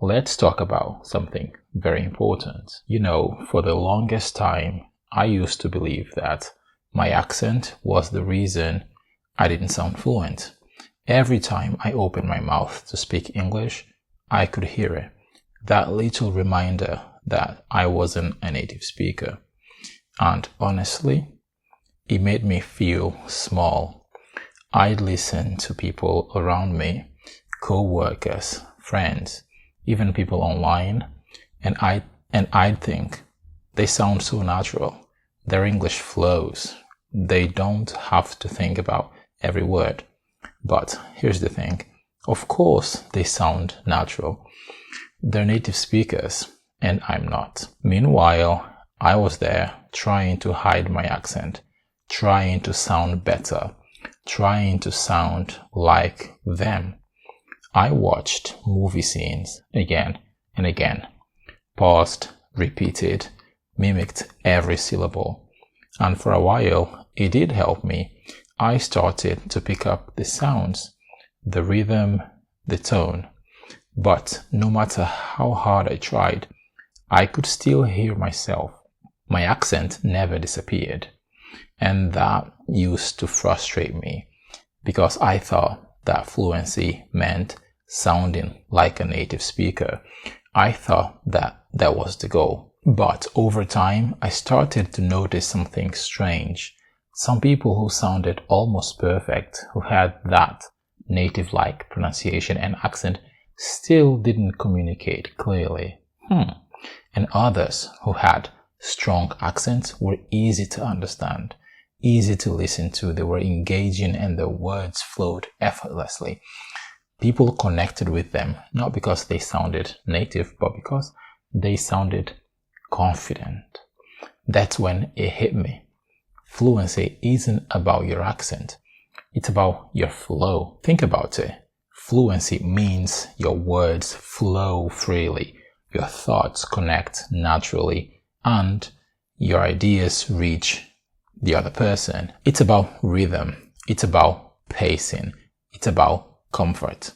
Let's talk about something very important. For the longest time, I used to believe that my accent was the reason I didn't sound fluent. Every time I opened my mouth to speak English, I could hear it. That little reminder that I wasn't a native speaker. And honestly, it made me feel small. I'd listen to people around me, co-workers, friends, even people online, and I'd think they sound so natural. Their English flows. They don't have to think about every word. But here's the thing. Of course, they sound natural. They're native speakers, and I'm not. Meanwhile, I was there trying to hide my accent, trying to sound better, trying to sound like them. I watched movie scenes again and again, paused, repeated, mimicked every syllable. And for a while, it did help me. I started to pick up the sounds, the rhythm, the tone. But no matter how hard I tried, I could still hear myself. My accent never disappeared. And that used to frustrate me because I thought that fluency meant sounding like a native speaker. I thought that was the goal. But over time, I started to notice something strange. Some people who sounded almost perfect, who had that native-like pronunciation and accent, still didn't communicate clearly. And others who had strong accents were easy to understand, easy to listen to. They were engaging and their words flowed effortlessly. People connected with them, not because they sounded native, but because they sounded confident. That's when it hit me. Fluency isn't about your accent. It's about your flow. Think about it. Fluency means your words flow freely, your thoughts connect naturally, and your ideas reach the other person. It's about rhythm. It's about pacing. It's about comfort.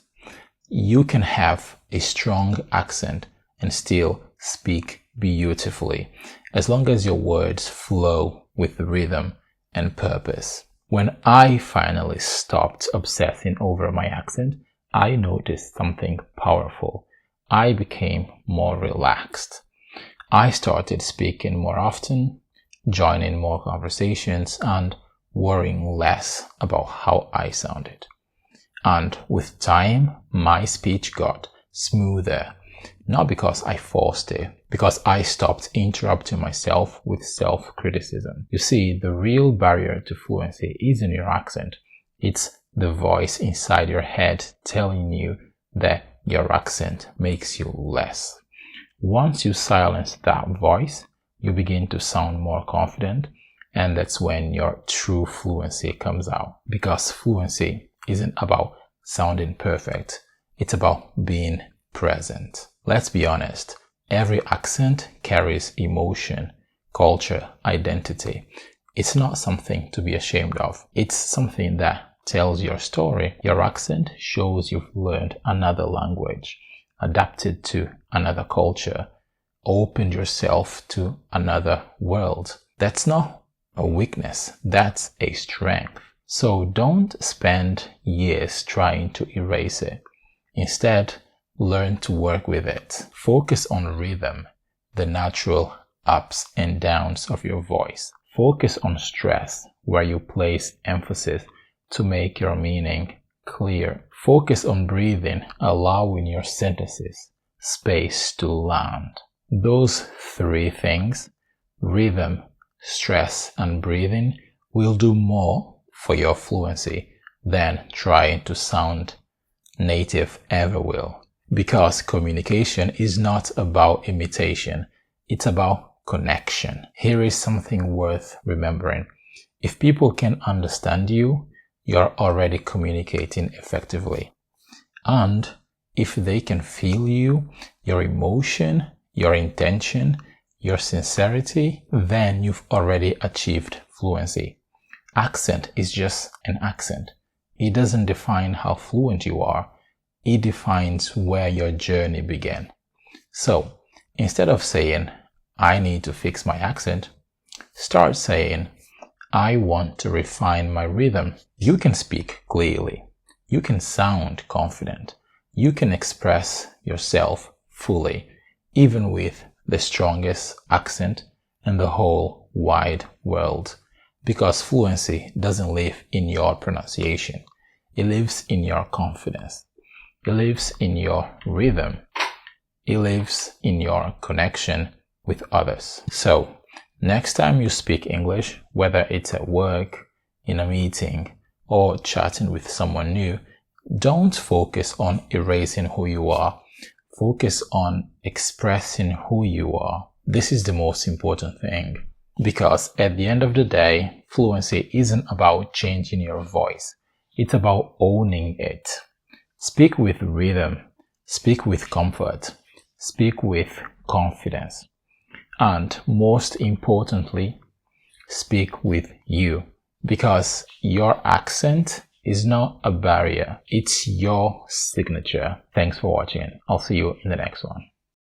You can have a strong accent and still speak beautifully, as long as your words flow with rhythm and purpose. When I finally stopped obsessing over my accent, I noticed something powerful. I became more relaxed. I started speaking more often, joining more conversations, and worrying less about how I sounded. And with time, my speech got smoother. Not because I forced it, because I stopped interrupting myself with self-criticism. You see, the real barrier to fluency isn't your accent. It's the voice inside your head telling you that your accent makes you less. Once you silence that voice, you begin to sound more confident, and that's when your true fluency comes out. Because fluency isn't about sounding perfect. It's about being present. Let's be honest, every accent carries emotion, culture, identity. It's not something to be ashamed of. It's something that tells your story. Your accent shows you've learned another language, adapted to another culture, opened yourself to another world. That's not a weakness, that's a strength. So don't spend years trying to erase it. Instead, learn to work with it. Focus on rhythm, the natural ups and downs of your voice. Focus on stress, where you place emphasis to make your meaning clear. Focus on breathing, allowing your sentences space to land. Those three things, rhythm, stress, and breathing, will do more for your fluency than trying to sound native ever will. Because communication is not about imitation, it's about connection. Here is something worth remembering. If people can understand you, you're already communicating effectively. And if they can feel you, your emotion, your intention, your sincerity, then you've already achieved fluency. Accent is just an accent. It doesn't define how fluent you are. it defines where your journey began. So instead of saying, I need to fix my accent, start saying, I want to refine my rhythm. You can speak clearly. You can sound confident. You can express yourself fully, even with the strongest accent in the whole wide world. Because fluency doesn't live in your pronunciation. It lives in your confidence. It lives in your rhythm. It lives in your connection with others. So, next time you speak English, whether it's at work, in a meeting, or chatting with someone new, don't focus on erasing who you are. Focus on expressing who you are. This is the most important thing. Because at the end of the day, fluency isn't about changing your voice. It's about owning it. Speak with rhythm. Speak with comfort. Speak with confidence. And most importantly, speak with you. Because your accent is not a barrier. It's your signature. Thanks for watching. I'll see you in the next one.